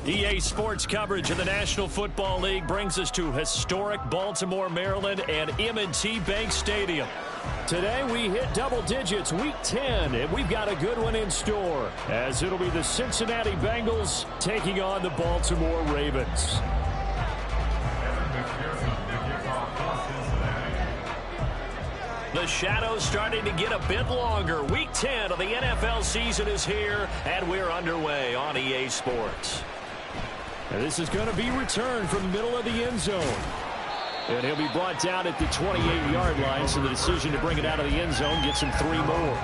EA Sports coverage of the National Football League brings us to historic Baltimore, Maryland, and M&T Bank Stadium. Today we hit double digits, Week 10, and we've got a good one in store, as it'll be the Cincinnati Bengals taking on the Baltimore Ravens. The shadows starting to get a bit longer. Week 10 of the NFL season is here, and we're underway on EA Sports. And this is going to be returned from the middle of the end zone. And he'll be brought down at the 28-yard line, so the decision to bring it out of the end zone gets him 3 more.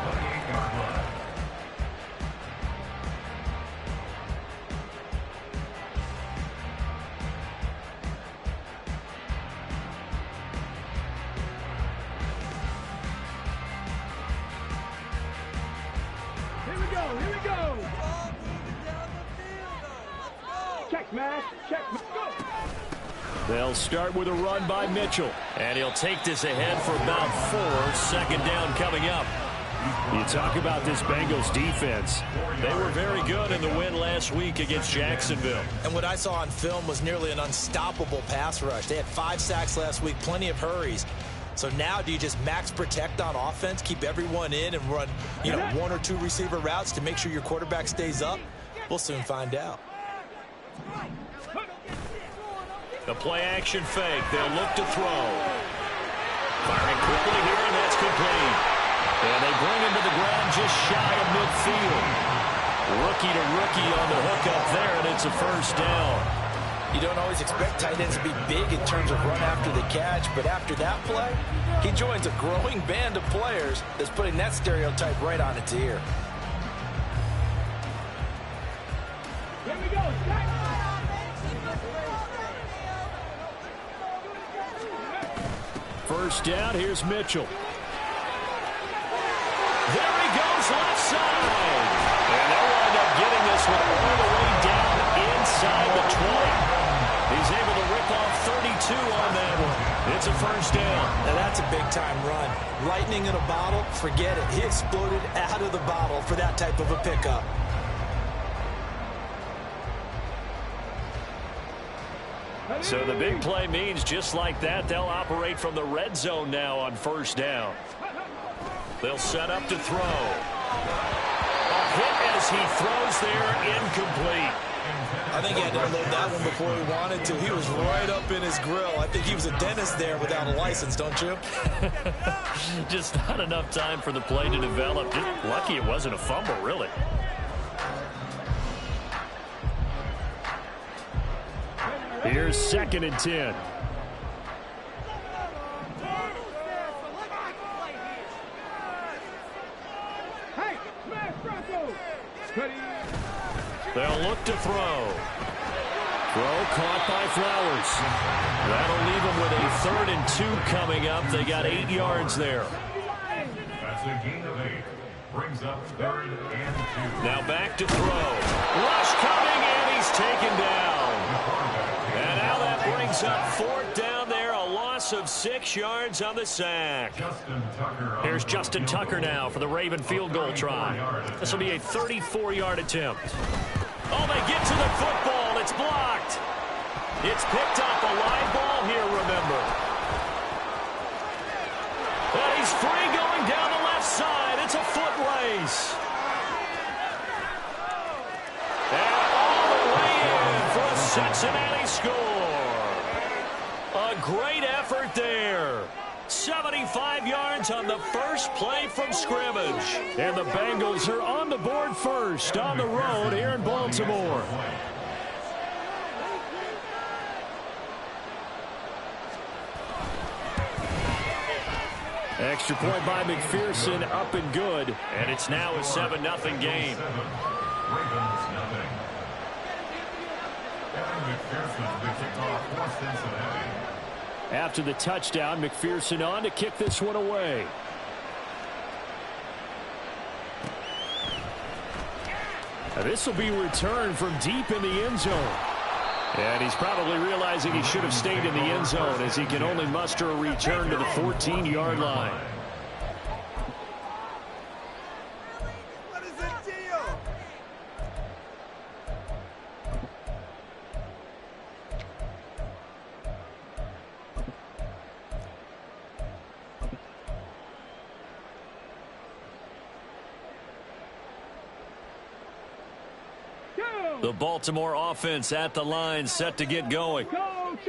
They'll start with a run by Mitchell. And he'll take this ahead for about 4. Second down coming up. You talk about this Bengals defense. They were very good in the win last week against Jacksonville. And what I saw on film was nearly an unstoppable pass rush. They had 5 sacks last week, plenty of hurries. So now do you just max protect on offense, keep everyone in, and run 1 or 2 receiver routes to make sure your quarterback stays up? We'll soon find out. The play-action fake. They'll look to throw. Firing quickly here, and that's complete. And they bring him to the ground just shy of midfield. Rookie to rookie on the hook up there, and it's a first down. You don't always expect tight ends to be big in terms of run after the catch, but after that play, he joins a growing band of players that's putting that stereotype right on its ear. Here we go. First down, here's Mitchell. There he goes, left side. And they'll wind up getting this one all the way down inside the 20. He's able to rip off 32 on that one. It's a first down. Now that's a big-time run. Lightning in a bottle, forget it. He exploded out of the bottle for that type of a pickup. So the big play means just like that, they'll operate from the red zone now on first down. They'll set up to throw. A hit as he throws there, incomplete. I think he had to unload that one before he wanted to. He was right up in his grill. I think he was a dentist there without a license, don't you? Just not enough time for the play to develop. Just lucky it wasn't a fumble, really. Here's 2nd and 10. They'll look to throw. Throw caught by Flowers. That'll leave them with a 3rd and 2 coming up. They got 8 yards there. That's a gain of 8. Brings up 3rd and 2. Now back to throw. Rush coming, and he's taken down. And now that brings up 4th down there, a loss of 6 yards on the sack. Here's Justin Tucker now for the Raven field goal try. This will be a 34-yard attempt. Oh, they get to the football. It's blocked. It's picked up. A live ball here, remember. And he's free going down the left side. It's a foot race. And all the way in for a Cincinnati score. A great effort there. 75 yards on the first play from scrimmage. And the Bengals are on the board first on the road here in Baltimore. Extra point by McPherson, up and good. And it's now a 7-0 game. After the touchdown, McPherson on to kick this one away. Now this will be returned from deep in the end zone. And he's probably realizing he should have stayed in the end zone as he can only muster a return to the 14-yard line. The Baltimore offense at the line, set to get going.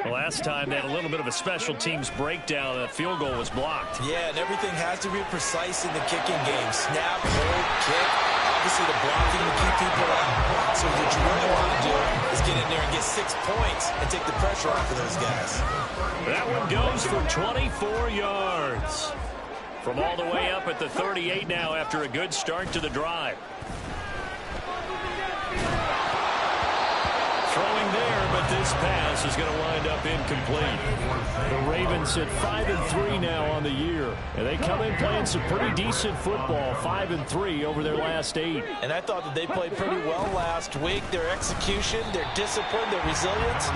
The last time they had a little bit of a special teams breakdown. That field goal was blocked. Yeah, and everything has to be precise in the kicking game. Snap, hold, kick. Obviously, the blocking to keep people out. So what you really want to do is get in there and get 6 points and take the pressure off of those guys. That one goes for 24 yards. From all the way up at the 38 now after a good start to the drive. Throwing there, but this pass is going to wind up incomplete. The Ravens sit 5-3 now on the year, and they come in playing some pretty decent football, 5-3 over their last 8. And I thought that they played pretty well last week. Their execution, their discipline, their resilience,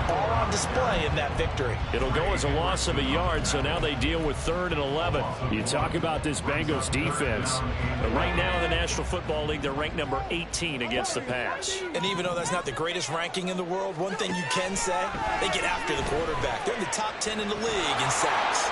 all on display in that victory. It'll go as a loss of a yard, so now they deal with 3rd and 11. You talk about this Bengals defense. But right now in the National Football League, they're ranked number 18 against the pass. And even though that's not the greatest ranking in the world, one thing you can say, they get after the quarterback. They're in the top 10 in the league in sacks.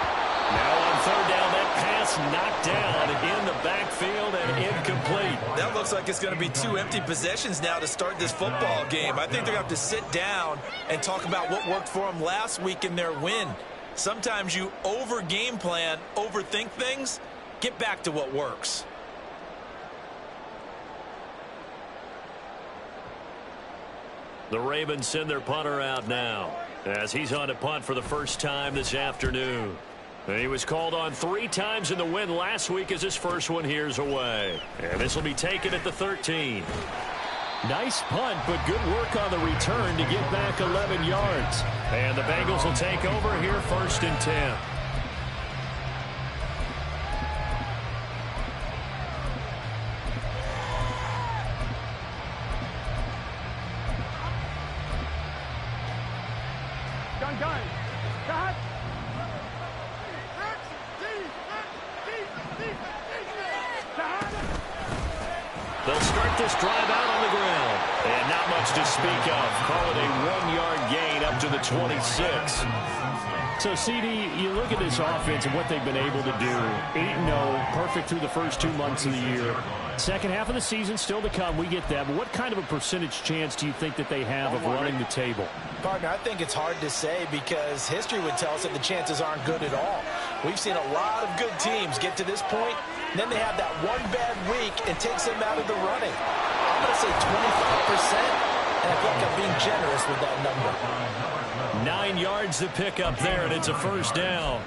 Now on 3rd down, that pass knocked down in the backfield and incomplete. That looks like it's going to be 2 empty possessions now to start this football game. I think they're going to have to sit down and talk about what worked for them last week in their win. Sometimes you over-game plan, overthink things, get back to what works. The Ravens send their punter out now as he's on to punt for the first time this afternoon. And he was called on 3 times in the win last week as his first one here's away. And this will be taken at the 13. Nice punt, but good work on the return to get back 11 yards. And the Bengals will take over here 1st and 10. They'll start this drive out on the ground. And not much to speak of. Call it a 1-yard gain up to the 26. So, CD, you look at this offense and what they've been able to do. 8-0, perfect through the first 2 months of the year. Second half of the season still to come. We get that. But what kind of a percentage chance do you think that they have of running the table? Partner, I think it's hard to say because history would tell us that the chances aren't good at all. We've seen a lot of good teams get to this point, and then they have that one bad week and takes them out of the running. I'm going to say 25%, and I think I'm being generous with that number. 9 yards to pick up there, and it's a 1st down.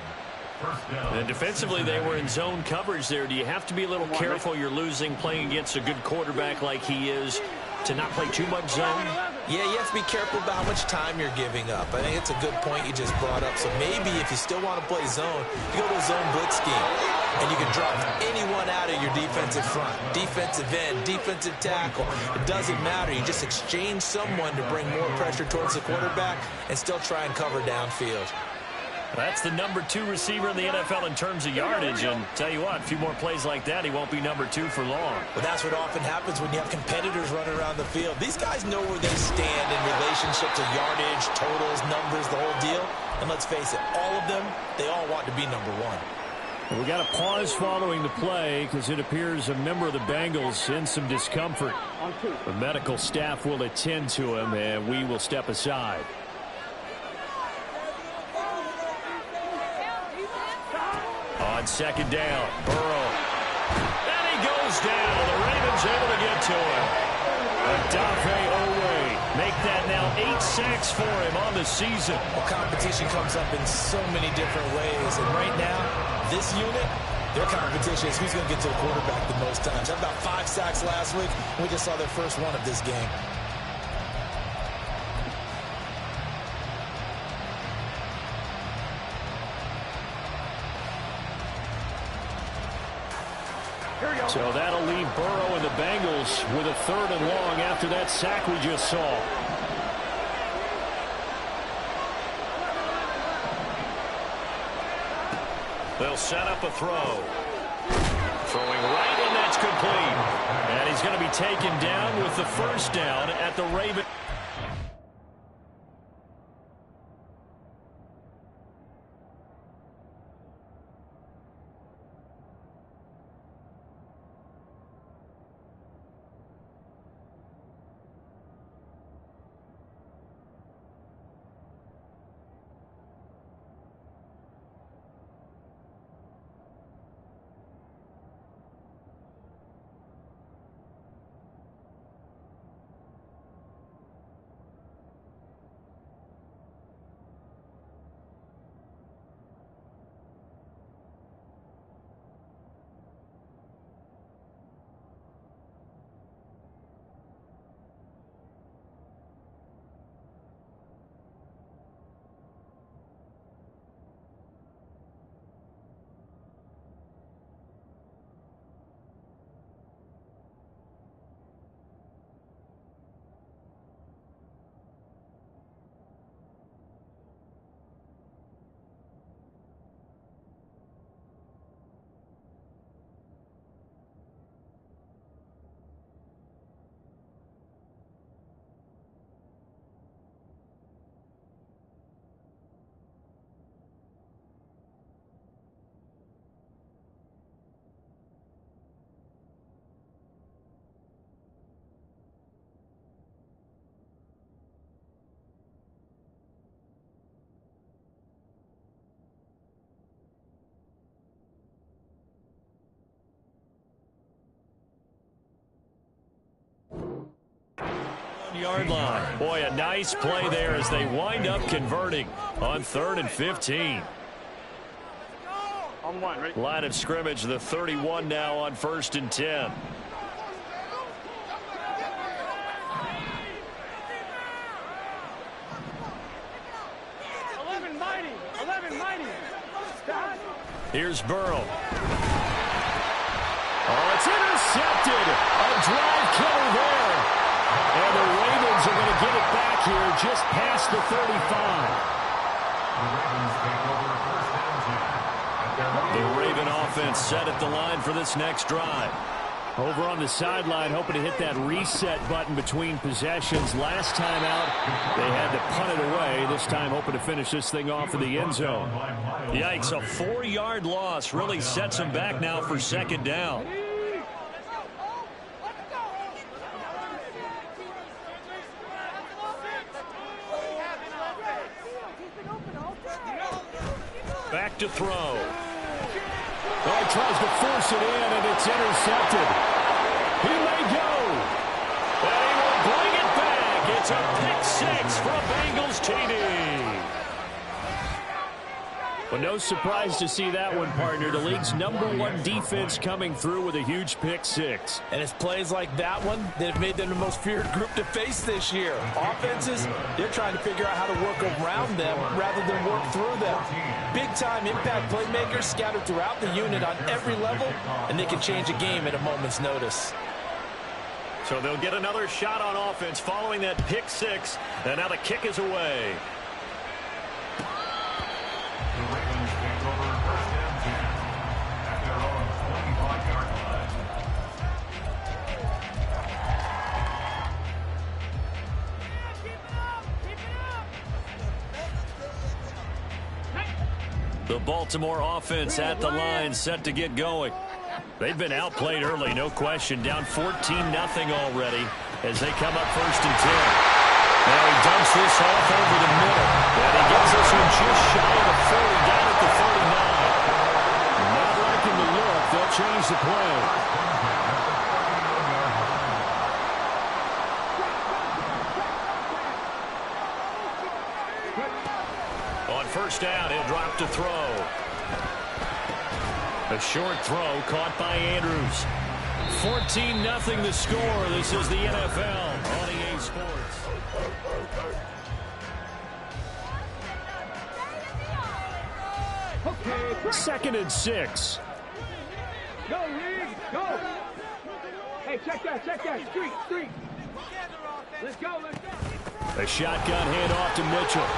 And defensively, they were in zone coverage there. Do you have to be a little careful you're losing playing against a good quarterback like he is to not play too much zone? Yeah, you have to be careful about how much time you're giving up. I think it's a good point you just brought up. So maybe if you still want to play zone, you go to a zone blitz scheme. And you can drop anyone out of your defensive front. Defensive end, defensive tackle. It doesn't matter. You just exchange someone to bring more pressure towards the quarterback and still try and cover downfield. That's the number 2 receiver in the NFL in terms of yardage. And tell you what, a few more plays like that, he won't be number 2 for long. But that's what often happens when you have competitors running around the field. These guys know where they stand in relationship to yardage, totals, numbers, the whole deal. And let's face it, all of them, they all want to be number 1. We got a pause following the play because it appears a member of the Bengals in some discomfort. The medical staff will attend to him, and we will step aside. On 2nd down, Burrow. And he goes down. The Ravens able to get to him. Adafe Owe. Make that now 8 sacks for him on the season. Well, competition comes up in so many different ways. And right now, this unit, their competition is who's going to get to the quarterback the most times. Had about 5 sacks last week. We just saw their first one of this game. So that'll leave Burrow and the Bengals with a 3rd and long after that sack we just saw. They'll set up a throw. Throwing right, and that's complete. And he's going to be taken down with the 1st down at the Ravens. 4-yard line. Boy, a nice play there as they wind up converting on 3rd and 15. On one, ready? Line of scrimmage, the 31 now on 1st and 10. 11 mighty. Here's Burrow. Oh, it's intercepted. A drive killer there. And the Ravens are going to get it back here just past the 35. The Raven offense set at the line for this next drive. Over on the sideline, hoping to hit that reset button between possessions. Last time out, they had to punt it away. This time, hoping to finish this thing off in the end zone. Yikes, a 4-yard loss really sets them back now for 2nd down. Back to throw. Oh, he tries to force it in, and it's intercepted. He may go. And he will bring it back. It's a pick-6 from Bengals TD. Well, no surprise to see that one, partner. The league's #1 defense coming through with a huge pick-6. And it's plays like that one that have made them the most feared group to face this year. Offenses, they're trying to figure out how to work around them rather than work through them. Big-time impact playmakers scattered throughout the unit on every level, and they can change a game at a moment's notice. So they'll get another shot on offense following that pick-6, and now the kick is away. The Baltimore offense at the line, set to get going. They've been outplayed early, no question. Down 14-0 already as they come up 1st and 10. Now he dumps this off over the middle. And he gets this one just shy of the 40, down at the 39. Not liking the look. They'll change the play. On 1st down, he'll drop to throw. A short throw caught by Andrews. 14-0 the score. This is the NFL on EA Sports. Okay. 2nd and 6. Go, Reed. Go. Hey, check that. Street. Let's go. A shotgun handoff to Mitchell.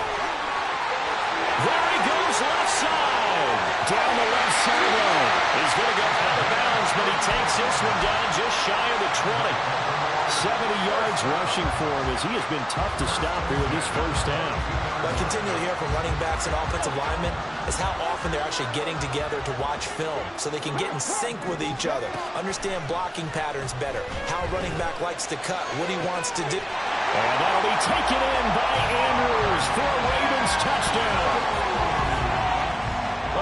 There he goes, left side. Down the left sideline. He's going to go out of bounds, but he takes this one down just shy of the 20. 70 yards rushing for him as he has been tough to stop here this 1st half. What I continue to hear from running backs and offensive linemen is how often they're actually getting together to watch film so they can get in sync with each other, understand blocking patterns better, how a running back likes to cut, what he wants to do. And that'll be taken in by Andrews for a Ravens touchdown.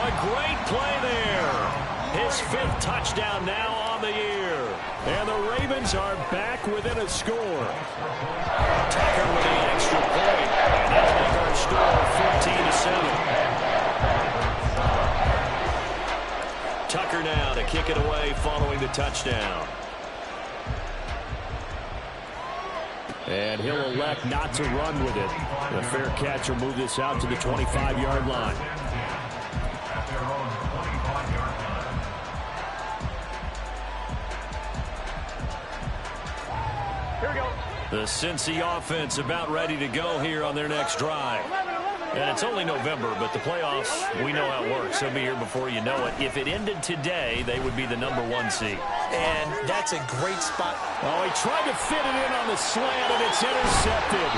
A great play there. His 5th touchdown now on the year. And the Ravens are back within a score. Tucker with the extra point. And that'll make our score 14-7. Tucker now to kick it away following the touchdown. And he'll elect not to run with it. The fair catch will move this out to the 25-yard line. Here we go. The Cincy offense about ready to go here on their next drive. And it's only November, but the playoffs, we know how it works. They'll be here before you know it. If it ended today, they would be the #1 seed. And that's a great spot. Oh, he tried to fit it in on the slant, and it's intercepted.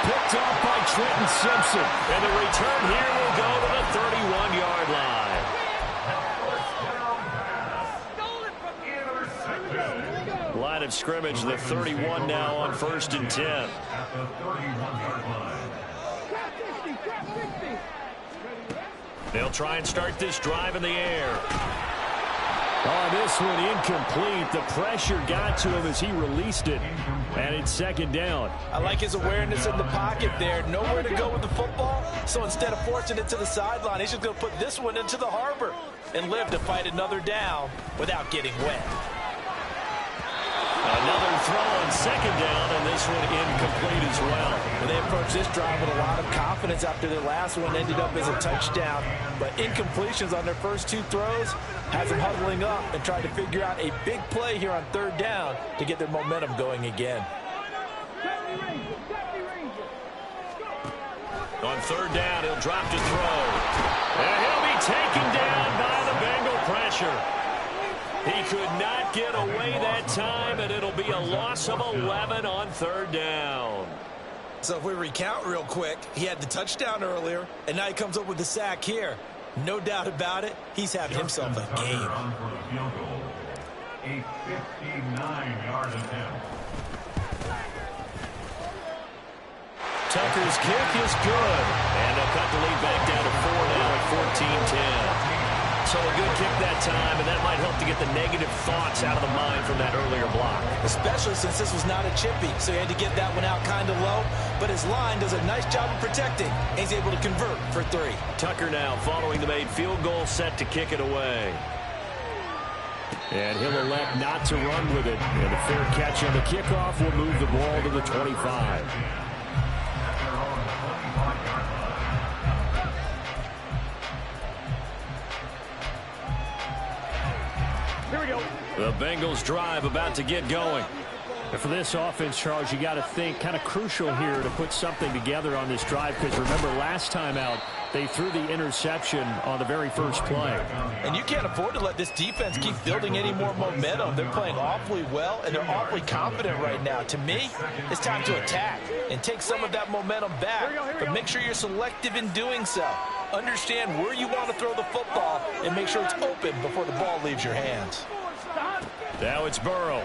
Picked off by Trenton Simpson. And the return here will go to the 31-yard line. Line of scrimmage, the 31 now on 1st and 10. They'll try and start this drive in the air. Oh, this one incomplete. The pressure got to him as he released it. And it's second down. I like his awareness in the pocket there. Nowhere to go with the football. So instead of forcing it to the sideline, he's just going to put this one into the harbor and live to fight another down without getting wet. Another throw on second down, and this one incomplete as well. And they approached this drive with a lot of confidence after their last one ended up as a touchdown. But incompletions on their first two throws has them huddling up and trying to figure out a big play here on third down to get their momentum going again. On third down, he'll drop to throw. And he'll be taken down by the Bengal pressure. He could not get away that time, and it'll be a loss of 11 on third down. So if we recount real quick, he had the touchdown earlier, and now he comes up with the sack here. No doubt about it, he's having himself a game. A 59-yard attempt. Tucker's kick is good. And they'll cut the lead back down to 4 now at 14-10. So a good kick that time, and that might help to get the negative thoughts out of the mind from that earlier block. Especially since this was not a chippy, so he had to get that one out kind of low. But his line does a nice job of protecting, and he's able to convert for 3. Tucker now following the made field goal, set to kick it away. And he'll elect not to run with it. And the fair catch on the kickoff will move the ball to the 25. Here we go. The Bengals drive about to get going. And for this offense, Charles, you got to think kind of crucial here to put something together on this drive, because remember last time out they threw the interception on the very first play. And you can't afford to let this defense keep building any more momentum. They're playing awfully well, and they're awfully confident right now. To me, it's time to attack and take some of that momentum back, but make sure you're selective in doing so. Understand where you want to throw the football and make sure it's open before the ball leaves your hands. Now it's Burrow.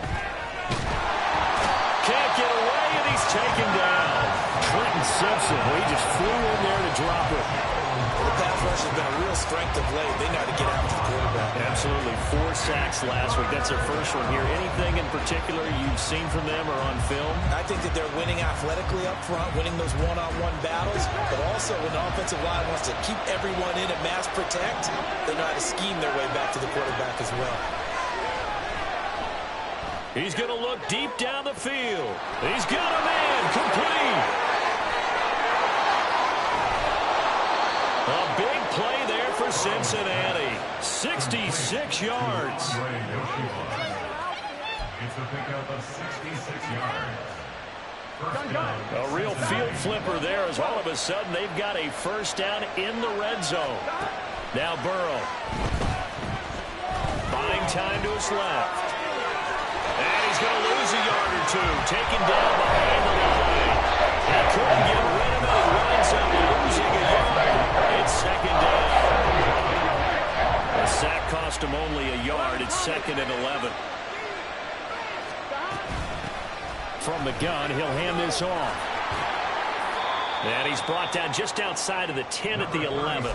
Can't get away, and he's taken down. Trenton Simpson, well, he just flew in there to drop it. The pass rush has been a real strength of late. They got to get after the quarterback. Absolutely. 4 sacks last week. That's their first one here. Anything in particular you've seen from them or on film? I think that they're winning athletically up front, winning those one-on-one battles, but also when the offensive line wants to keep everyone in and mass protect, they know how to scheme their way back to the quarterback as well. He's going to look deep down the field. He's got a man. Complete. A big play there for Cincinnati. 66 yards. It's a pickup of 66 yards. First down. A real field flipper there as all of a sudden they've got a first down in the red zone. Now Burrow. Buying time to his left. And he's going to lose a yard or two. Taken down behind the line. He couldn't get rid of it. He winds up losing a yard. It's second down. The sack cost him only a yard. It's 2nd and 11. From the gun, he'll hand this off. And he's brought down just outside of the 10 at the 11.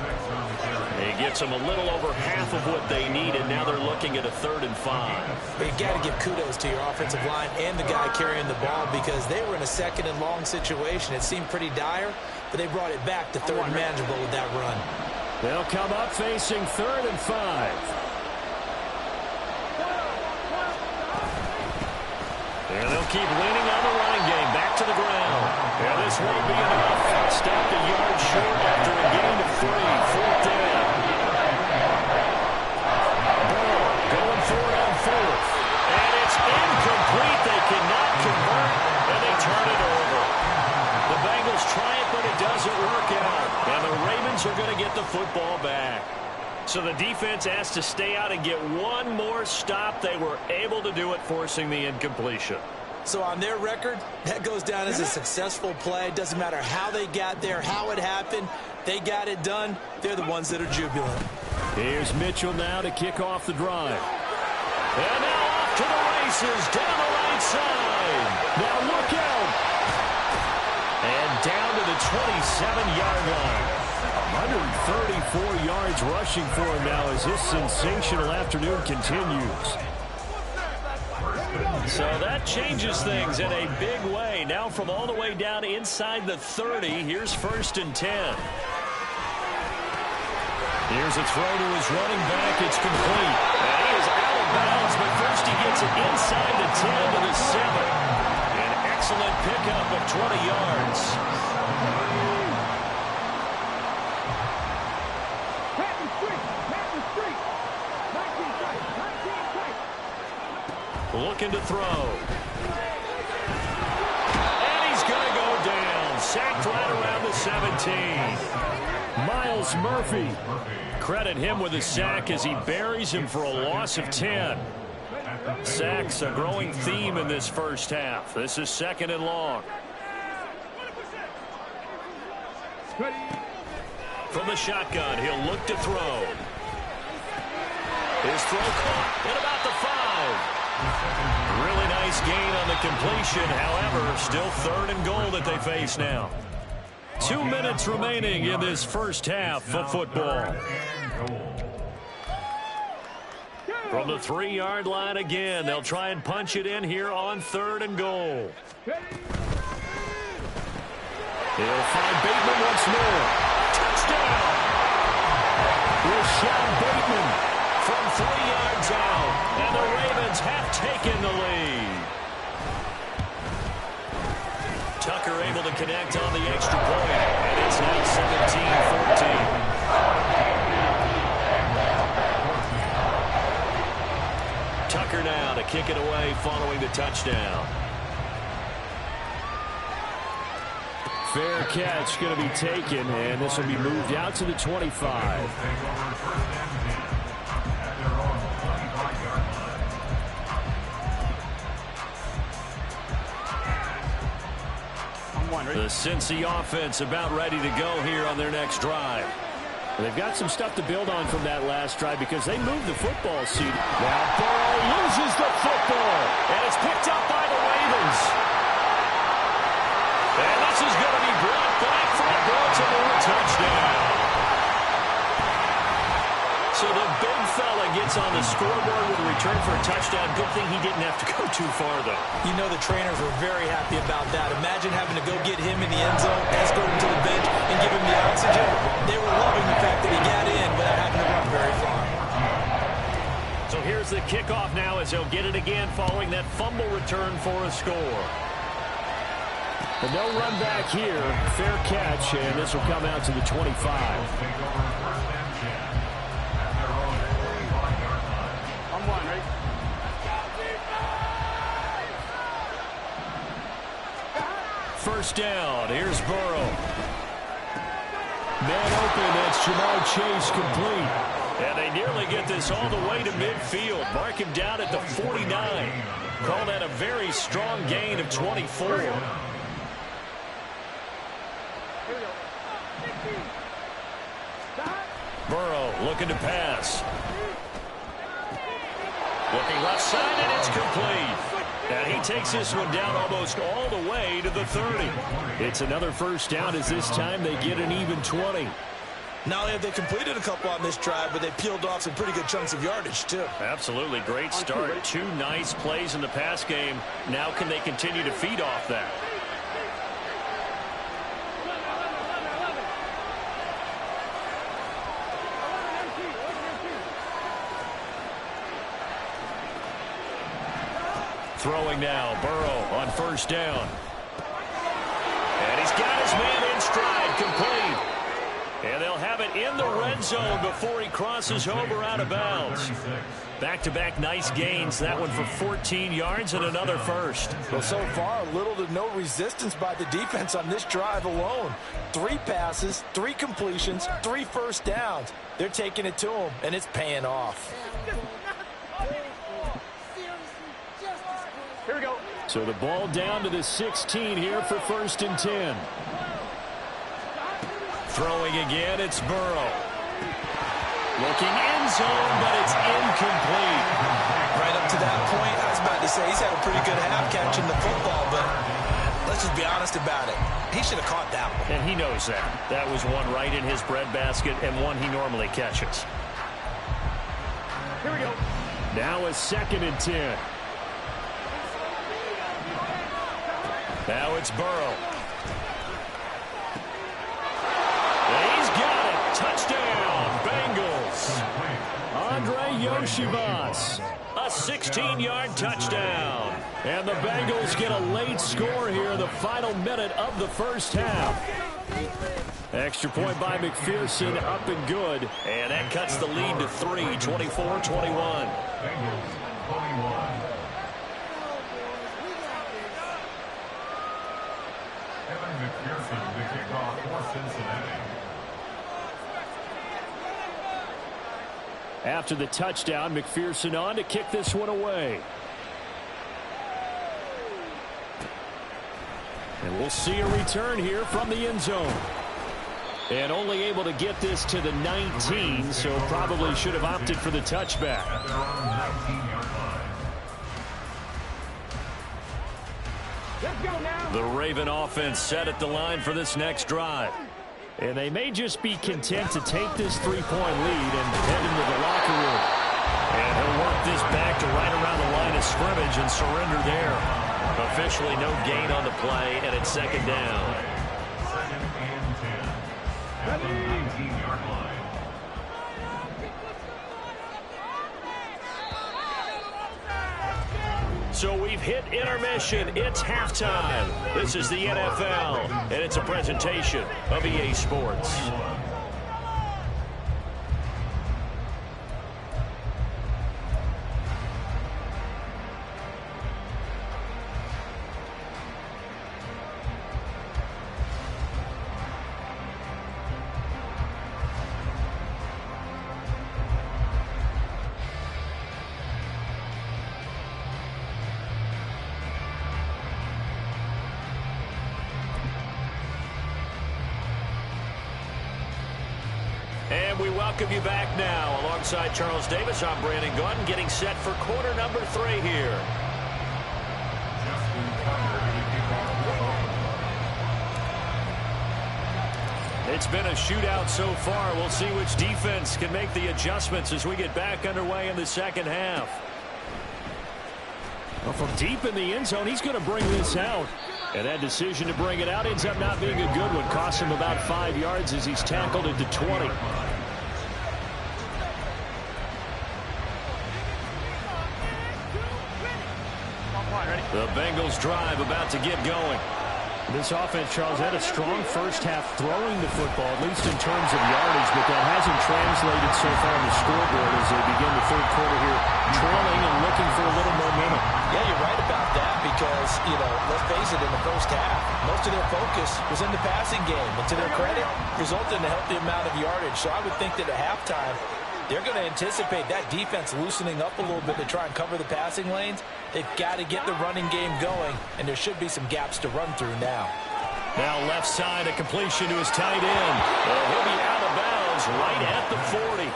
He gets them a little over half of what they needed. Now they're looking at a 3rd and 5. But you got to give kudos to your offensive line and the guy carrying the ball, because they were in a 2nd and long situation. It seemed pretty dire, but they brought it back to 3rd and manageable with that run. They'll come up facing 3rd and 5. And they'll keep leaning on the running game. Back to the ground. And this won't be enough. Stopped a yard short after a gain of 3. 4th down. Burrow going for it on 4th. And it's incomplete. They cannot convert, and they turn it over. The Bengals try it, but it doesn't work out. And the Ravens are going to get the football back. So the defense asked to stay out and get one more stop. They were able to do it, forcing the incompletion. So on their record, that goes down as a successful play. It doesn't matter how they got there, how it happened. They got it done. They're the ones that are jubilant. Here's Mitchell now to kick off the drive. And now off to the races down the right side. Now look out. And down to the 27-yard line. 134 yards rushing for him now as this sensational afternoon continues. So that changes things in a big way. Now from all the way down inside the 30, here's 1st and 10. Here's a throw to his running back. It's complete. And he is out of bounds, but first he gets it inside the 10 to the 7. An excellent pickup of 20 yards. Looking to throw. And he's going to go down. Sacked right around the 17. Miles Murphy. Credit him with a sack as he buries him for a loss of 10. Sacks a growing theme in this first half. This is 2nd and long. From the shotgun, he'll look to throw. His throw caught at about the 5. Really nice gain on the completion. However, still 3rd and goal that they face now. 2 minutes remaining in this first half of football. From the 3-yard line again, they'll try and punch it in here on 3rd and goal. He'll find Bateman once more. Touchdown! Rashad Bateman from 3 yards out, and the Ravens have taken the lead. Tucker able to connect on the extra point, and it's now 17-14. Tucker now to kick it away following the touchdown. Fair catch going to be taken, and this will be moved out to the 25. The Cincy offense about ready to go here on their next drive. They've got some stuff to build on from that last drive because they moved the football seat. Now Burrow loses the football, and it's picked up by the Ravens. And this is going to be brought back for a Baltimore touchdown. So the big fella gets on the scoreboard with a return for a touchdown. Good thing he didn't have to go too far, though. You know the trainers were very happy about that. Imagine having to go get him in the end zone, escort him to the bench, and give him the oxygen. They were loving the fact that he got in without having to run very far. So here's the kickoff now as he'll get it again following that fumble return for a score. But no run back here. Fair catch, and this will come out to the 25. First down. Here's Burrow. Man open. That's Jamar Chase complete. And they nearly get this all the way to midfield. Mark him down at the 49. Call that a very strong gain of 24. Burrow looking to pass. Looking left side, and it's complete. And he takes this one down almost all the way to the 30. It's another first down as this time they get an even 20. Not only have they completed a couple on this drive, but they peeled off some pretty good chunks of yardage, too. Absolutely. Great start. 2 nice plays in the pass game. Now can they continue to feed off that? Throwing now, Burrow on first down. And he's got his man in stride, complete. And they'll have it in the red zone before he crosses over out of bounds. Back-to-back nice gains. That one for 14 yards and another first. Well, so far, little to no resistance by the defense on this drive alone. 3 passes, 3 completions, 3 first downs. They're taking it to him, and it's paying off. Here we go. So the ball down to the 16 here for 1st and 10. Throwing again, it's Burrow. Looking end zone, but it's incomplete. Right up to that point, I was about to say he's had a pretty good half catching the football, but Let's just be honest about it. He should have caught that one. And he knows that. That was one right in his breadbasket and one he normally catches. Here we go. Now a 2nd and 10. Now it's Burrow. He's got it. Touchdown, Bengals. Andre Yoshibas, a 16-yard touchdown. And the Bengals get a late score here in the final minute of the first half. Extra point by McPherson, up and good. And that cuts the lead to 3, 24-21. Bengals 21. Kevin McPherson, the kickoff for Cincinnati. After the touchdown, McPherson on to kick this one away. And we'll see a return here from the end zone. And only able to get this to the 19, so probably should have opted for the touchback. At their own 19-yard line. Let's go now. The Raven offense set at the line for this next drive. And they may just be content to take this 3-point lead and head into the locker room. And he'll work this back to right around the line of scrimmage and surrender there. Officially no gain on the play, and it's 2nd down. 2nd and 10. At the 19-yard line. So we've hit intermission. It's halftime. This is the NFL, and it's a presentation of EA Sports. And we welcome you back now. Alongside Charles Davis, I'm Brandon Gaudin, getting set for quarter number 3 here. It's been a shootout so far. We'll see which defense can make the adjustments as we get back underway in the second half. Well, from deep in the end zone, he's going to bring this out. And that decision to bring it out ends up not being a good one. Costs him about 5 yards as he's tackled into 20. The Bengals drive about to get going. This offense, Charles, had a strong first half throwing the football, at least in terms of yardage, but that hasn't translated so far on the scoreboard as they begin the third quarter here, trailing and looking for a little momentum. Yeah, you're right about that because, let's face it, in the first half, most of their focus was in the passing game. And to their credit, resulted in a healthy amount of yardage. So I would think that at halftime, they're going to anticipate that defense loosening up a little bit to try and cover the passing lanes. They've got to get the running game going, and there should be some gaps to run through now. Now left side, a completion to his tight end. He'll be out of bounds right at the 40.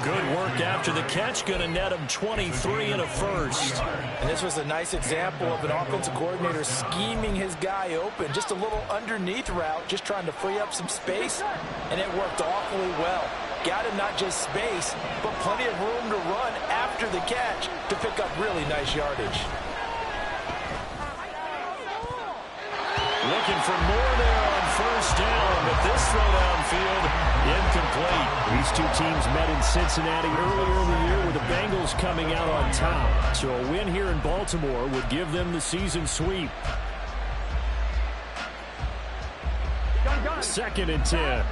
Good work after the catch, going to net him 23 and a first. And this was a nice example of an offensive coordinator scheming his guy open. Just a little underneath route, just trying to free up some space, and it worked awfully well. Got him not just space, but plenty of room to run after the catch to pick up really nice yardage. Looking for more there on first down, but this throw downfield incomplete. These two teams met in Cincinnati earlier in the year with the Bengals coming out on top. So a win here in Baltimore would give them the season sweep. 2nd and 10.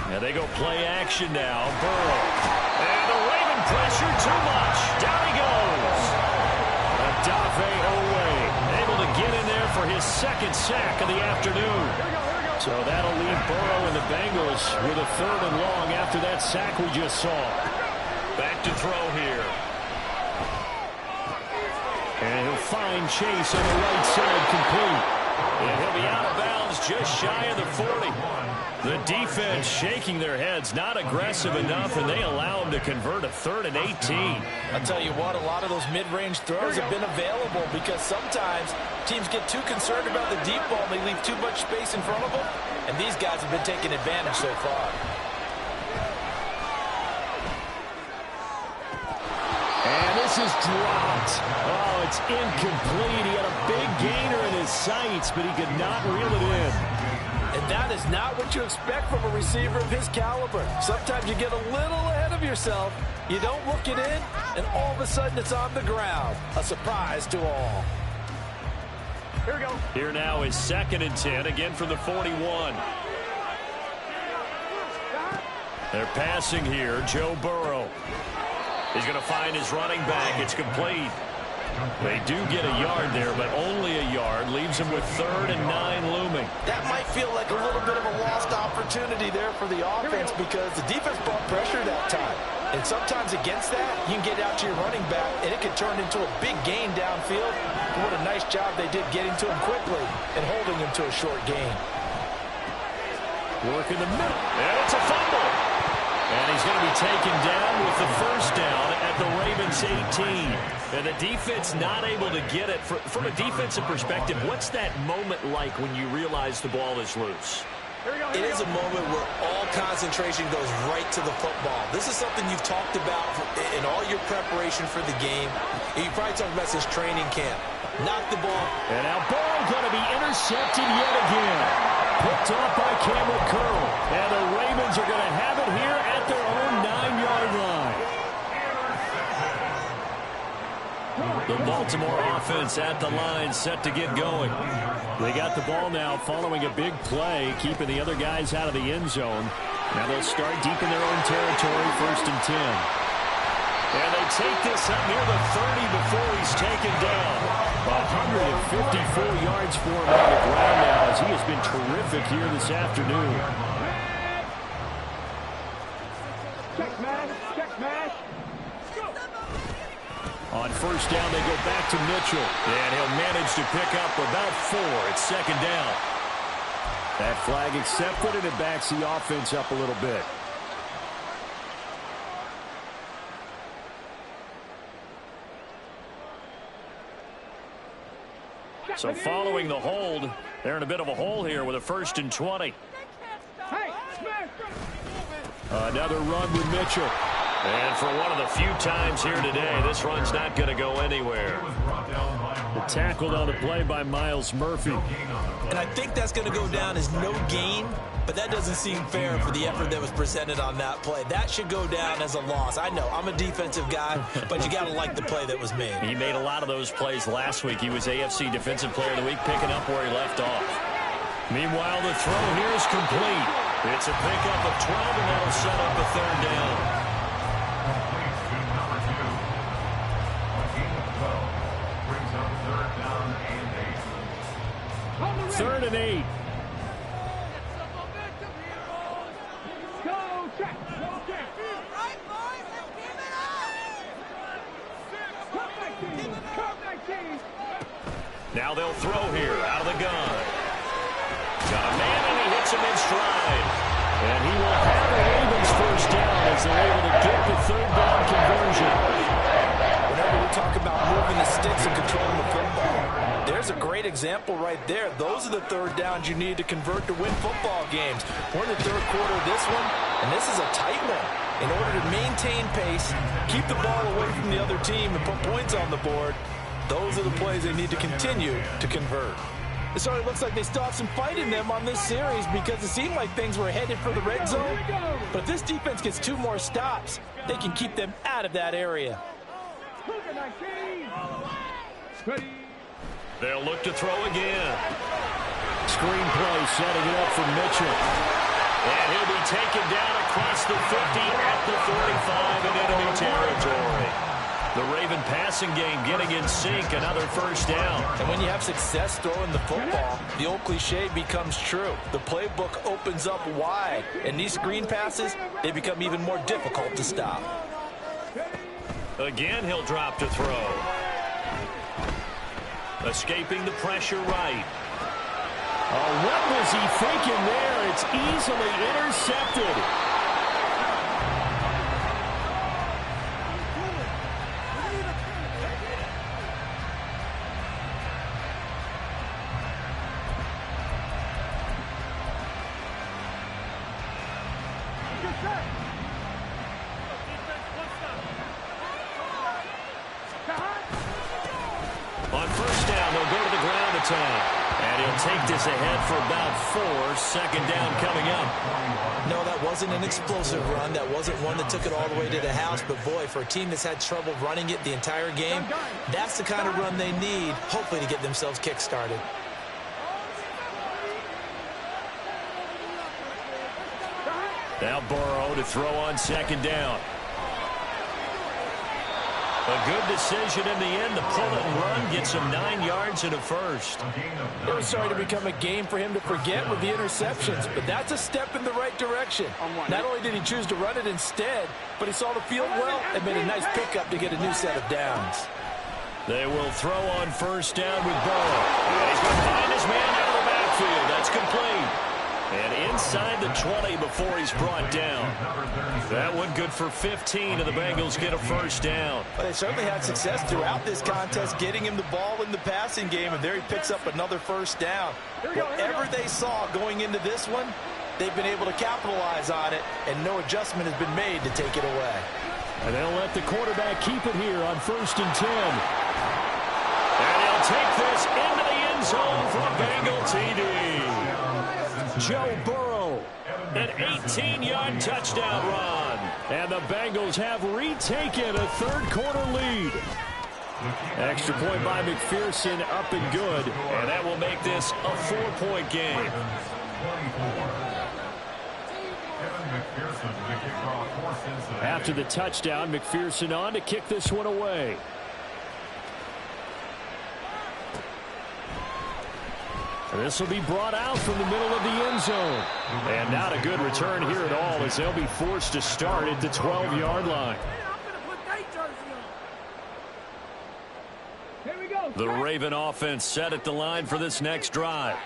And they go play action now. Burrow. And the Raven pressure too much. Down he goes. Adafe Owe able to get in there for his 2nd sack of the afternoon. So that'll leave Burrow and the Bengals with a 3rd and long after that sack we just saw. Back to throw here. And he'll find Chase on the right side complete. And he'll be out of bounds just shy of the 40. The defense shaking their heads, not aggressive enough, and they allow him to convert a 3rd and 18. I'll tell you what, a lot of those mid-range throws have been available because sometimes teams get too concerned about the deep ball and they leave too much space in front of them, and these guys have been taking advantage so far. And this is dropped. Oh, it's incomplete. He had a big gainer in his sights, but he could not reel it in. And that is not what you expect from a receiver of his caliber. Sometimes you get a little ahead of yourself, you don't look it in, and all of a sudden it's on the ground. A surprise to all. Here we go. Here now is 2nd and 10, again from the 41. They're passing here. Joe Burrow. He's going to find his running back. It's complete. They do get a yard there, but only a yard. Leaves him with 3rd and 9 looming. That might feel like a little bit of a lost opportunity there for the offense because the defense brought pressure that time. And sometimes against that, you can get out to your running back, and it can turn into a big gain downfield. What a nice job they did getting to him quickly and holding him to a short gain. Work in the middle. And it's a fumble. And he's going to be taken down with the 1st down at the Ravens 18. And the defense not able to get it. From a defensive perspective, what's that moment like when you realize the ball is loose? It is a moment where all concentration goes right to the football. This is something you've talked about in all your preparation for the game. You probably talked about since training camp. Knock the ball. And now Burrow going to be intercepted yet again. Picked off by Cameron Curl. And the Ravens are going to have it here at their own 9-yard line. The Baltimore offense at the line, set to get going. They got the ball now following a big play, keeping the other guys out of the end zone. Now they'll start deep in their own territory, 1st and 10. And they take this up near the 30 before he's taken down. 154 yards for him on the ground now, as he has been terrific here this afternoon. Check smash. Check smash. On 1st down, they go back to Mitchell. And he'll manage to pick up about 4. It's 2nd down. That flag accepted, and it backs the offense up a little bit. So following the hold, they're in a bit of a hole here with a 1st and 20. Hey, smash. Another run with Mitchell. And for one of the few times here today, this run's not going to go anywhere. Tackled on the play by Miles Murphy. And I think that's going to go down as no gain, but that doesn't seem fair for the effort that was presented on that play. That should go down as a loss. I know, I'm a defensive guy, but you got to like the play that was made. He made a lot of those plays last week. He was AFC Defensive Player of the Week, picking up where he left off. Meanwhile, the throw here is complete. It's a pickup of 12, and that'll set up a 3rd down. 3rd and 8. Go, check. Go, check. Come 19. Come 19. Now they'll throw here out of the gun. Got a man, and he hits him in stride. And he will have the Ravens 1st down as they're able to get the 3rd down conversion. Whenever we talk about moving the sticks and controlling the football, there's a great example right there. Those are the 3rd downs you need to convert to win football games. We're in the 3rd quarter of this one, and this is a tight one. In order to maintain pace, keep the ball away from the other team, and put points on the board, those are the plays they need to continue to convert. It sort of looks like they still have some fight in them on this series because it seemed like things were headed for the red zone. But if this defense gets 2 more stops, they can keep them out of that area. They'll look to throw again. Screenplay setting it up for Mitchell. And he'll be taken down across the 50 at the 45 in enemy territory. The Raven passing game getting in sync, another 1st down. And when you have success throwing the football, the old cliche becomes true. The playbook opens up wide, and these screen passes, they become even more difficult to stop. Again, he'll drop to throw. Escaping the pressure right. Oh, what was he thinking there? It's easily intercepted. On first down, they'll go to the ground attack. And he'll take this ahead for about 4. Second down coming up. No, that wasn't an explosive run. That wasn't one that took it all the way to the house. But, boy, for a team that's had trouble running it the entire game, that's the kind of run they need, hopefully, to get themselves kick-started. Now Burrow to throw on second down. A good decision in the end to pull it and run, get some 9 yards and a first. It was starting to become a game for him to forget with the interceptions, but that's a step in the right direction. Not only did he choose to run it instead, but he saw the field well and made a nice pickup to get a new set of downs. They will throw on first down with Burrow. And he's going to find his man out of the backfield. That's complete. And inside the 20 before he's brought down. That one good for 15, and the Bengals get a first down. Well, they certainly had success throughout this contest getting him the ball in the passing game, and there he picks up another first down. Whatever they saw going into this one, they've been able to capitalize on it, and no adjustment has been made to take it away. And they'll let the quarterback keep it here on first and 10. And he'll take this into the end zone for a Bengal TD. Joe Burrow, an 18-yard touchdown run. And the Bengals have retaken a third-quarter lead. Extra point by McPherson, up and good. And that will make this a 4-point game. After the touchdown, McPherson on to kick this one away. And this will be brought out from the middle of the end zone. And not a good return here at all, as they'll be forced to start at the 12-yard line. The Raven offense set at the line for this next drive.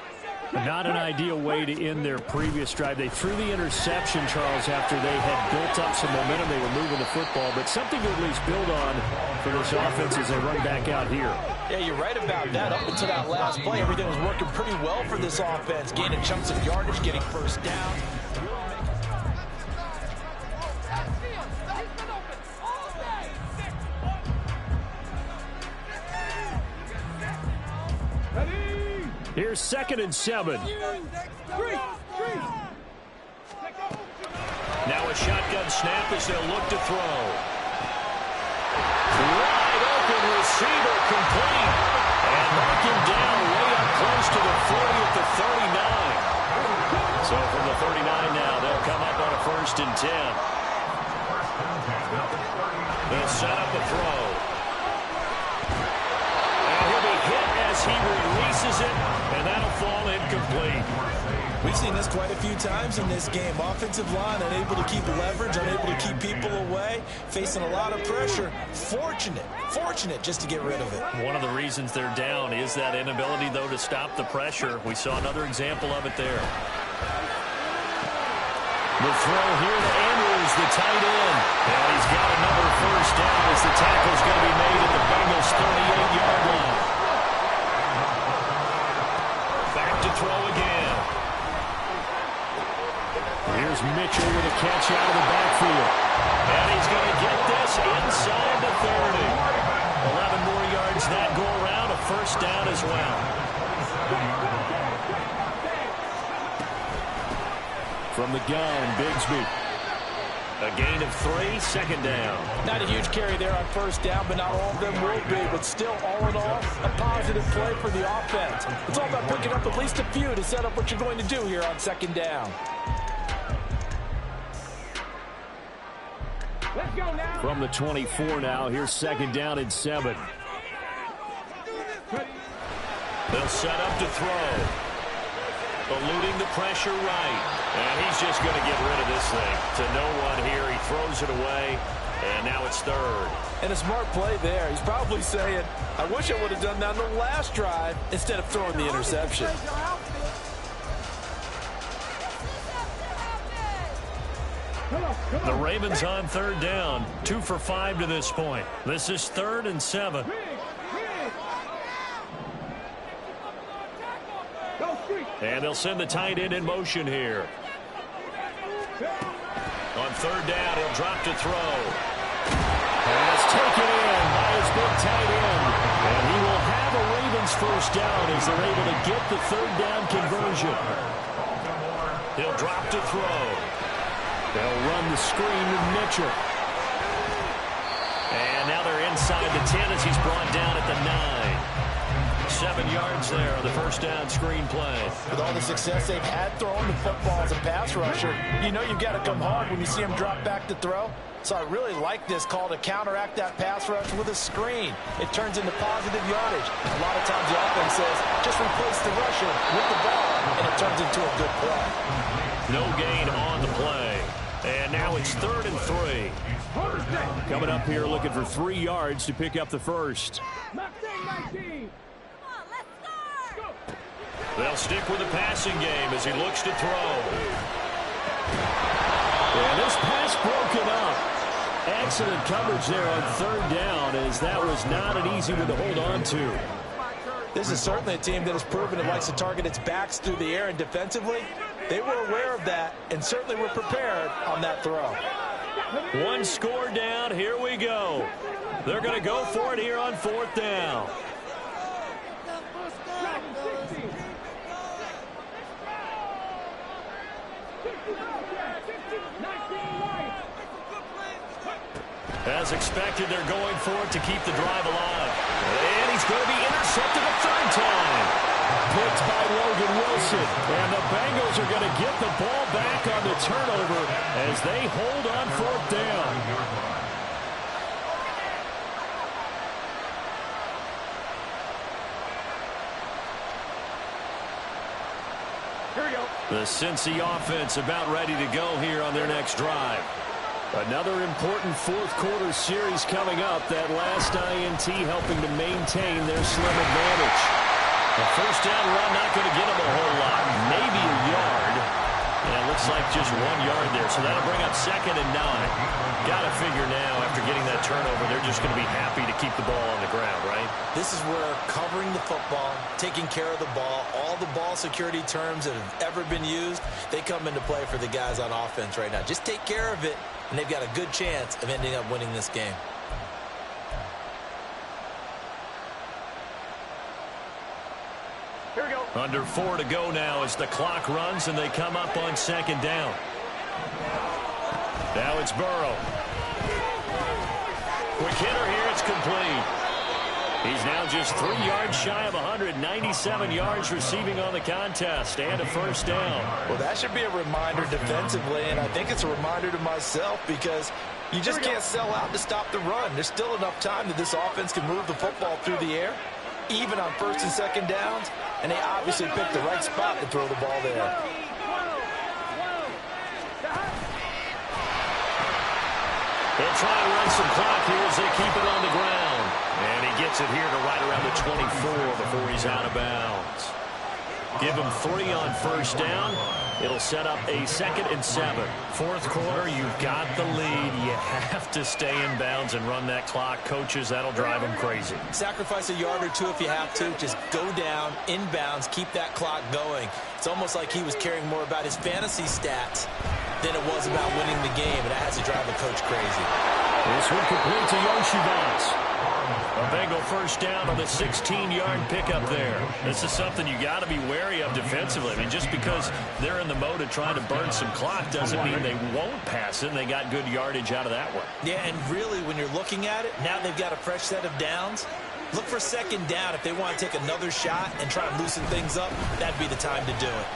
Not an ideal way to end their previous drive. They threw the interception, Charles, after they had built up some momentum. They were moving the football, but something to at least build on for this offense as they run back out here. Yeah, you're right about that. Up until that last play, everything was working pretty well for this offense, gaining chunks of yardage, getting first down. Here's 2nd and 7. Now a shotgun snap as they'll look to throw. Wide open receiver complete. And mark him down way up close to the 40 at the 39. So from the 39 now, they'll come up on a first and 10. They'll set up a throw. And he'll be hit as he releases it, and that'll fall incomplete. We've seen this quite a few times in this game. Offensive line unable to keep leverage, unable to keep people away, facing a lot of pressure. Fortunate just to get rid of it. One of the reasons they're down is that inability, though, to stop the pressure. We saw another example of it there. The throw here to Andrews, the tight end. And he's got another first down as the tackle's going to be made at the Bengals' 38-yard line. Back to throw again. Here's Mitchell with a catch out of the backfield. And he's going to get this inside the 30. 11 more yards that go around, a first down as well. From the gun, Bigsby. A gain of 3, second down. Not a huge carry there on first down, but not all of them will be. But still, all in all, a positive play for the offense. It's all about picking up at least a few to set up what you're going to do here on second down. Let's go now. From the 24 now, here's second down and 7. They'll set up to throw. Eluding the pressure right. And he's just going to get rid of this thing to no one here. He throws it away, and now it's third. And a smart play there. He's probably saying, I wish I would have done that on the last drive instead of throwing the interception. The Ravens on third down. 2 for 5 to this point. This is 3rd and 7. And they'll send the tight end in motion here. On third down, he'll drop to throw. Pass taken in by his big tight end. And he will have a Ravens first down as they're able to get the third down conversion. He'll drop to throw. They'll run the screen with Mitchell. And now they're inside the 10 as he's brought down at the 9. 7 yards there on the first down screen play. With all the success they've had throwing the football as a pass rusher, you know you've got to come hard when you see him drop back to throw. So I really like this call to counteract that pass rush with a screen. It turns into positive yardage. A lot of times the offense says, just replace the rusher with the ball, and it turns into a good play. No gain on the play. And now it's 3rd and 3. Coming up here looking for 3 yards to pick up the first. They'll stick with the passing game as he looks to throw. And this pass broken up. Excellent coverage there on third down, as that was not an easy one to hold on to. This is certainly a team that has proven it likes to target its backs through the air, and defensively, they were aware of that and certainly were prepared on that throw. 1 score down. Here we go. They're going to go for it here on 4th down. As expected, they're going for it to keep the drive alive. And he's going to be intercepted a 3rd time. Picked by Logan Wilson. And the Bengals are going to get the ball back on the turnover as they hold on 4th down. Here we go. The Cincy offense about ready to go here on their next drive. Another important fourth-quarter series coming up. That last INT helping to maintain their slim advantage. The first down run not going to get them a whole lot. Maybe a yard. And it looks like just 1 yard there. So that'll bring up 2nd and 9. Got to figure now, after getting that turnover, they're just going to be happy to keep the ball on the ground, right? This is where covering the football, taking care of the ball, all the ball security terms that have ever been used, they come into play for the guys on offense right now. Just take care of it, and they've got a good chance of ending up winning this game. Here we go. Under 4 to go now as the clock runs and they come up on 2nd down. Now it's Burrow. Quick hitter here, it's complete. He's now just 3 yards shy of 197 yards receiving on the contest and a first down. Well, that should be a reminder defensively, and I think it's a reminder to myself because you just can't sell out to stop the run. There's still enough time that this offense can move the football through the air, even on 1st and 2nd downs, and they obviously picked the right spot to throw the ball there. They'll try to run some clock here as they keep it on the ground. And he gets it here to right around the 24 before he's out of bounds. Give him 3 on first down. It'll set up a 2nd and 7. Fourth quarter, you've got the lead. You have to stay in bounds and run that clock. Coaches, that'll drive them crazy. Sacrifice a yard or 2 if you have to. Just go down, in bounds, keep that clock going. It's almost like he was caring more about his fantasy stats than it was about winning the game, and that has to drive a coach crazy. This one complete to Yoshibans. A Bengal first down on the 16-yard pickup there. This is something you got to be wary of defensively. I mean, just because they're in the mode of trying to burn some clock doesn't mean they won't pass it, and they got good yardage out of that one. Yeah, and really, when you're looking at it, now they've got a fresh set of downs. Look for 2nd down. If they want to take another shot and try and loosen things up, that'd be the time to do it.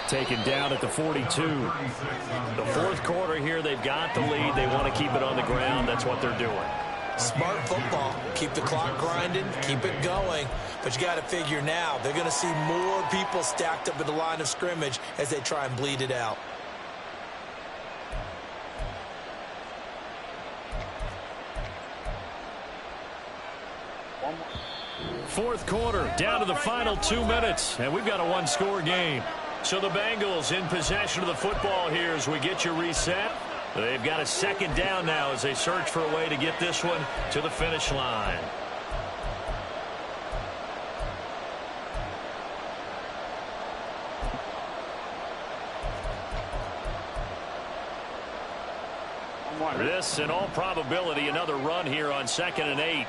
Taken down at the 42. The fourth quarter here, they've got the lead. They want to keep it on the ground. That's what they're doing. Smart football. Keep the clock grinding. Keep it going. But you got to figure now, they're going to see more people stacked up at the line of scrimmage as they try and bleed it out. Fourth quarter, down to the final 2 minutes, and we've got a 1-score game. So the Bengals in possession of the football here as we get you reset. They've got a second down now as they search for a way to get this one to the finish line. This, in all probability, another run here on 2nd and 8.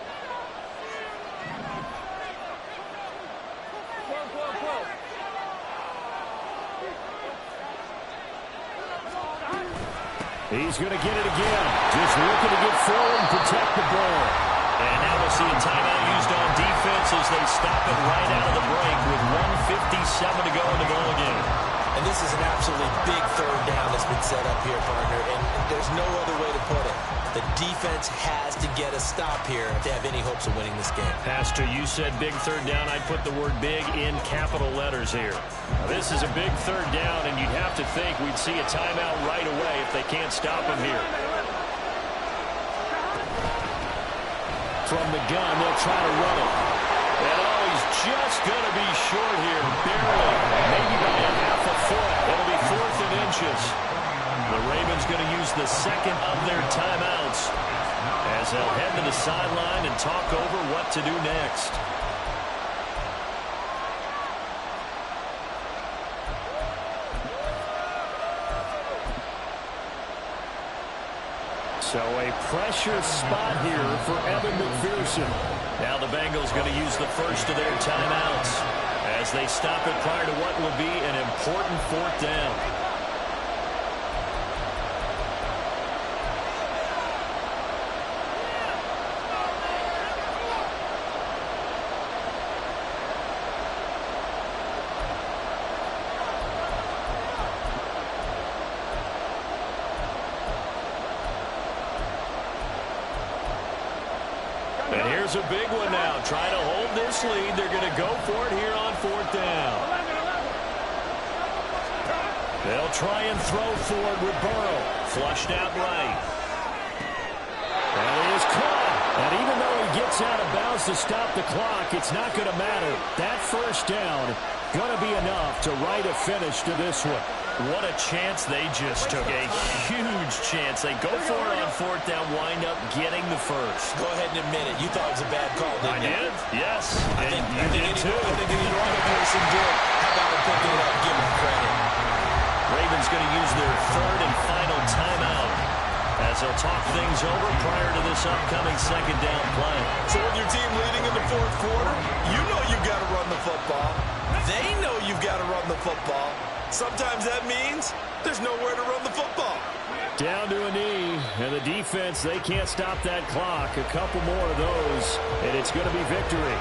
He's going to get it again. Just looking to get forward and protect the ball. And now we'll see a timeout used on defense as they stop it right out of the break with 1:57 to go in the ball game. And this is an absolutely big third down that's been set up here, partner, and there's no other way to put it. The defense has to get a stop here if they have any hopes of winning this game. Pastor, you said big third down. I'd put the word big in capital letters here. Now, this is a big third down, and you'd have to think we'd see a timeout right away if they can't stop him here. From the gun, they'll try to run it. And he's just going to be short here, barely, maybe by a half a foot. It'll be 4th and inches. The Ravens going to use the second of their timeouts as they'll head to the sideline and talk over what to do next. So a pressure spot here for Evan McPherson. Now the Bengals going to use the first of their timeouts as they stop it prior to what will be an important 4th down. And here's a big one now. Trying to hold this lead. They're going to go for it here on 4th down. They'll try and throw forward with Burrow. Flushed out right. And it is caught. And even though he gets out of bounds to stop the clock, it's not going to matter. That first down going to be enough to write a finish to this one. What a chance they just took. A huge chance. They go for it on 4th down, wind up getting the first. Go ahead and admit it. You thought it was a bad call, didn't you? I did? Yes. I think you did too. I think any wrong person did. How about him picking it up? Give him credit. Ravens going to use their 3rd and final timeout as they'll talk things over prior to this upcoming 2nd down play. So with your team leading in the 4th quarter, you know you've got to run the football. They know you've got to run the football. Sometimes that means there's nowhere to run the football. Down to a knee, and the defense, they can't stop that clock. A couple more of those, and it's going to be victory.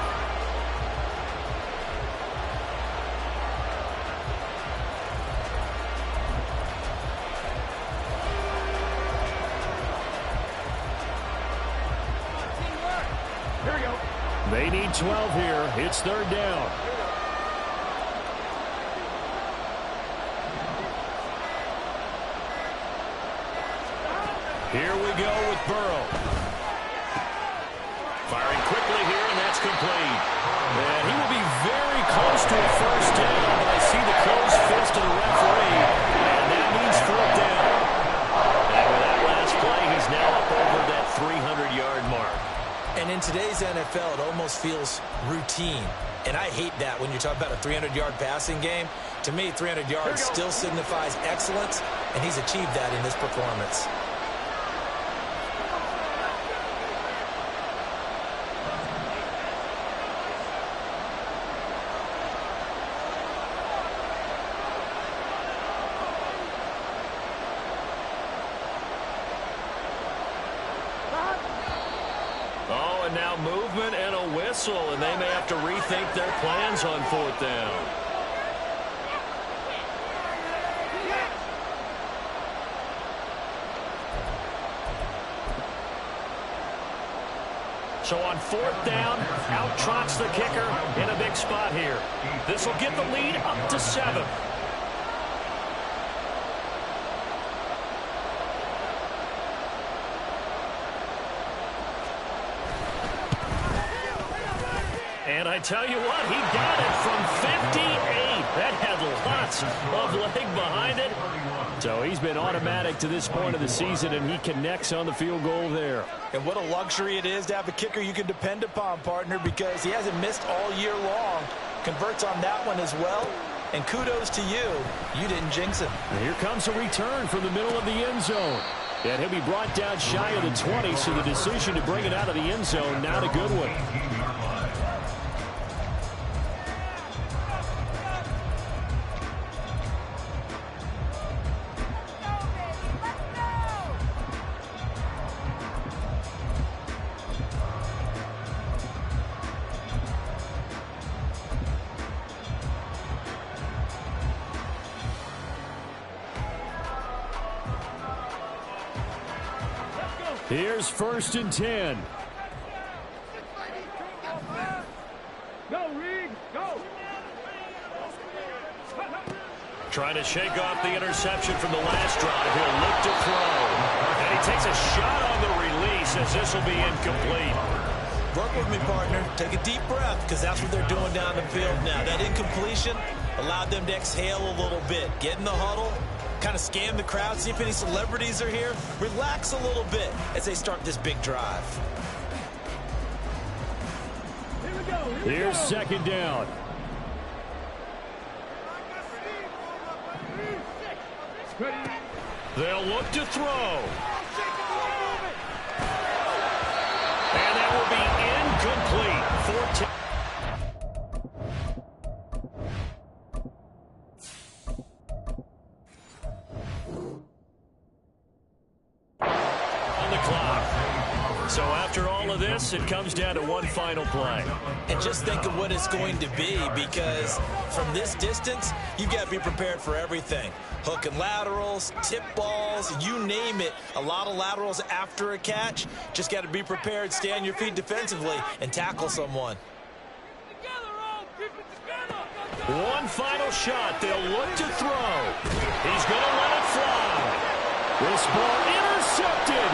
Here we go. They need 12 here. It's 3rd down. Here we go with Burrow. Firing quickly here, and that's complete. And he will be very close to a first down, but I see the closed fist of the referee, and that means 4th down. And with that last play, he's now up over that 300-yard mark. And in today's NFL, it almost feels routine. And I hate that when you're talking about a 300-yard passing game. To me, 300 yards still signifies excellence, and he's achieved that in this performance. Oh, and now movement and a whistle, and they may have to rethink their plans on 4th down. So on 4th down, out trots the kicker in a big spot here. This will get the lead up to 7. And I tell you what, he got it from 58. That had lots of leg behind it. So he's been automatic to this point of the season, and he connects on the field goal there. And what a luxury it is to have a kicker you can depend upon, partner, because he hasn't missed all year long. Converts on that one as well. And kudos to you. You didn't jinx him. And here comes a return from the middle of the end zone. And he'll be brought down shy of the 20, so the decision to bring it out of the end zone, not a good one. Here's 1st and 10. Go, Reed, go. Trying to shake off the interception from the last drive. He'll look to throw. And he takes a shot on the release as this will be incomplete. Work with me, partner. Take a deep breath, because that's what they're doing down the field now. That incompletion allowed them to exhale a little bit. Get in the huddle. Kind of scan the crowd, see if any celebrities are here. Relax a little bit as they start this big drive. Here's 2nd down. They'll look to throw. And that will be incomplete. 14. So after all of this, it comes down to one final play. And just think of what it's going to be, because from this distance, you've got to be prepared for everything. Hook and laterals, tip balls, you name it. A lot of laterals after a catch. Just got to be prepared, stay on your feet defensively, and tackle someone. One final shot. They'll look to throw. He's going to let it fly. This ball intercepted.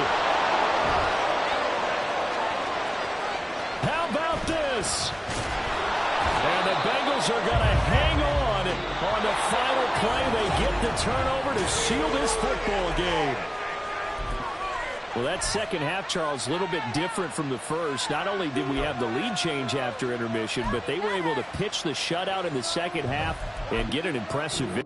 How about this? And the Bengals are going to hang on the final play. They get the turnover to seal this football game. Well, that second half, Charles, a little bit different from the first. Not only did we have the lead change after intermission, but they were able to pitch the shutout in the second half and get an impressive victory.